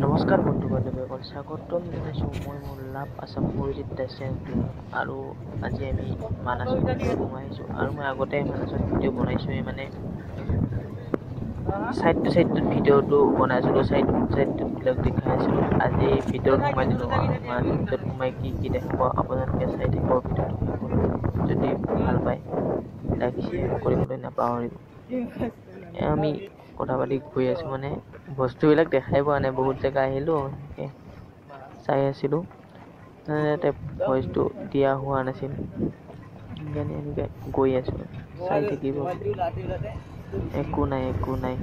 নমস্কাৰ বন্ধু বান্ধৱীসকল, স্বাগতম জনাইছোঁ মই মোৰ লাভ আছাম অৰিজিত দাস চেনেলটো। আৰু আজি আমি মানাছত সোমাইছোঁ আৰু মই আগতে মানাছত ভিডিঅ' বনাইছোঁৱেই, মানে চাইড টু চাইড ভিডিঅ'টো বনাইছিলোঁ, চাইডবিলাক দেখাই আছিলোঁ। আজি ভিতৰত সোমাই দিলোঁ। মানাছৰ ভিতৰত সোমাই কি কি দেখাব আপোনালোকে চাই থাকিব ভিডিঅ'টো শেষলৈ। যদি ভাল পায় লাইক শ্বেয়াৰ কৰিবলৈ নাপাহৰিব। আমি কথা পাতি গৈ আছোঁ, মানে বস্তুবিলাক দেখাই পোৱা নাই, বহুত জেগা আহিলোঁ এনেকৈ চাই আছিলোঁ, ইয়াতে ভইচটো দিয়া হোৱা নাছিল, সেইকাৰণে এনেকৈ গৈ আছোঁ। চাই থাকিব, একো নাই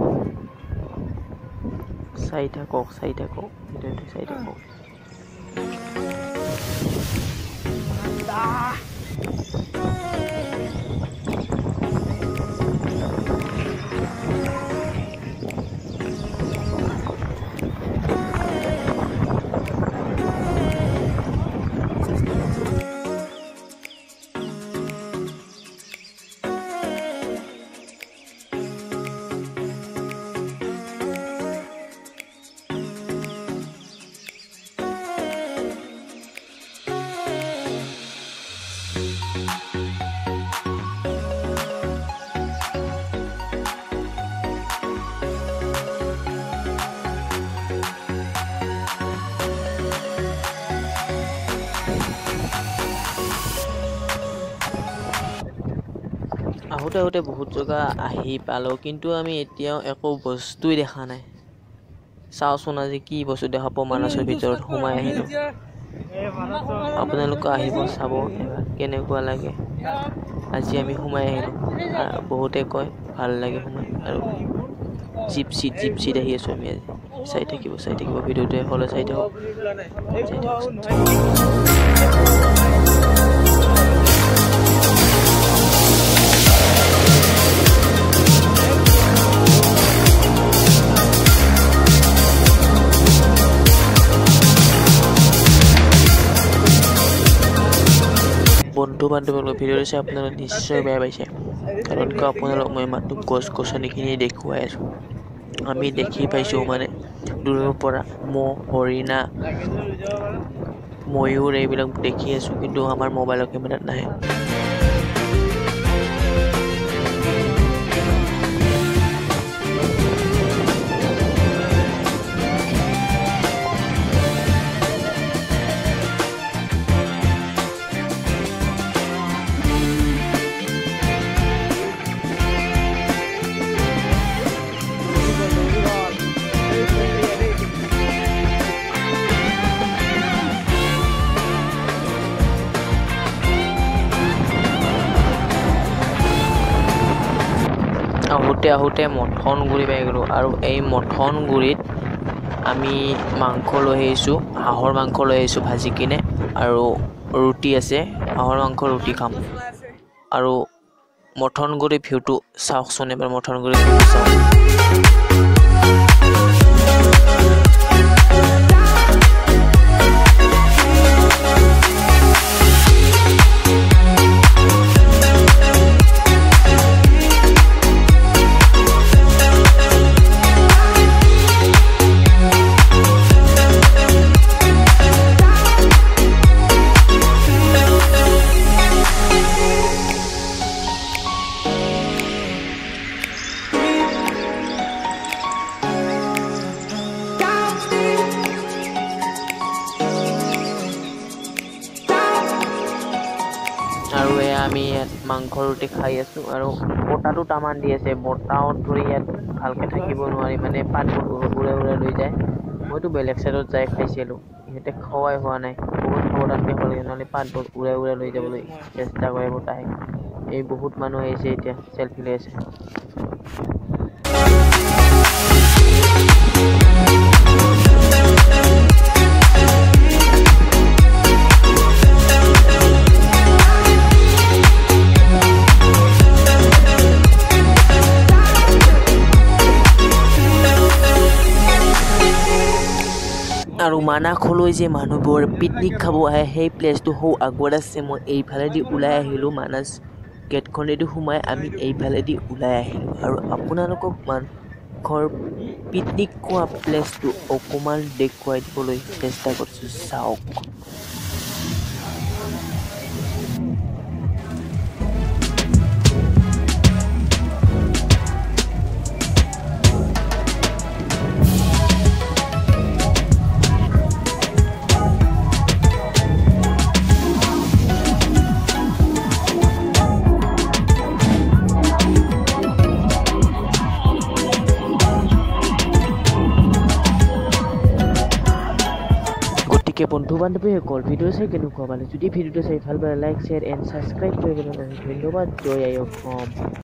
চাই থাকক ভিডিঅ'টো চাই থাকক। আহোঁতে বহুত জেগা আহি পালোঁ, কিন্তু আমি এতিয়াও একো বস্তুই দেখা নাই। চাওঁচোন আজি কি বস্তু দেখাব। মানাছৰ ভিতৰত সোমাই আহিলোঁ, আপোনালোকে আহিব চাব এবাৰ কেনেকুৱা লাগে। আজি আমি সোমাই আহিলোঁ, বহুতে কয় ভাল লাগে সোমাই। আৰু জিপচিত আহি আছোঁ আমি আজি। চাই থাকিব ভিডিঅ'টো শেষলৈ চাই থাকক। বন্ধু বান্ধৱীসকলৰ ভিডিঅ'টো চাই আপোনালোকে নিশ্চয় বেয়া পাইছে, কাৰণ আপোনালোক মই মাত্ৰ গছ গছনিখিনি দেখুৱাই আছোঁ। আমি দেখি পাইছোঁ, মানে দূৰৰ পৰা মহ, হৰিণা, ময়ূৰ এইবিলাক দেখি আছোঁ, কিন্তু আমাৰ মোবাইলৰ কেমেৰাত নাহে। আহোঁতে মথনগুৰি পাই গ'লোঁ, আৰু এই মথনগুৰিত আমি মাংস লৈ আহিছোঁ, হাঁহৰ মাংস লৈ আহিছোঁ ভাজি কিনে, আৰু ৰুটি আছে, হাঁহৰ মাংস ৰুটি খাম। আৰু মথনগুৰি ভিউটো চাওকচোন এবাৰ, মথনগুৰি ভিউটো চাওক। আৰু আমি ইয়াত মাংস ৰুটি খাই আছোঁ, আৰু বতাহটো টামান দি আছে। বতাহত ধৰি ইয়াত ভালকৈ থাকিব নোৱাৰি, মানে পাতবোৰ উৰাই লৈ যায়। মইতো বেলেগ চাইডত যাই খাইছিলোঁ, ইহঁতে খোৱাই হোৱা নাই, বহুত সাৱধানকৈ খাব লাগে, নহ'লে পাতবোৰ উৰাই লৈ যাবলৈ চেষ্টা কৰে বতাহে। এই বহুত মানুহ আহিছে, এতিয়া চেলফি লৈ আছে। আৰু মানাসলৈ যে মানুহবোৰ পিকনিক খাব আহে, সেই প্লেচটো সৌ আগত আছে। মই এইফালেদি ওলাই আহিলোঁ, মানাছ গেটখনেদি সোমাই আমি এইফালেদি ওলাই আহিলোঁ। আৰু আপোনালোকক ঘৰ পিকনিক খোৱা প্লেচটো অকণমান দেখুৱাই দিবলৈ চেষ্টা কৰিছোঁ, চাওক। বন্ধু বান্ধৱীসকল ভিডিঅ' চাই কেনেকুৱা পালে? যদি ভিডিঅ'টো চাই ভাল পালে লাইক শ্বেয়াৰ এণ্ড ছাবস্ক্ৰাইব কৰিবলৈ ধন্যবাদ। জয় আই অসম।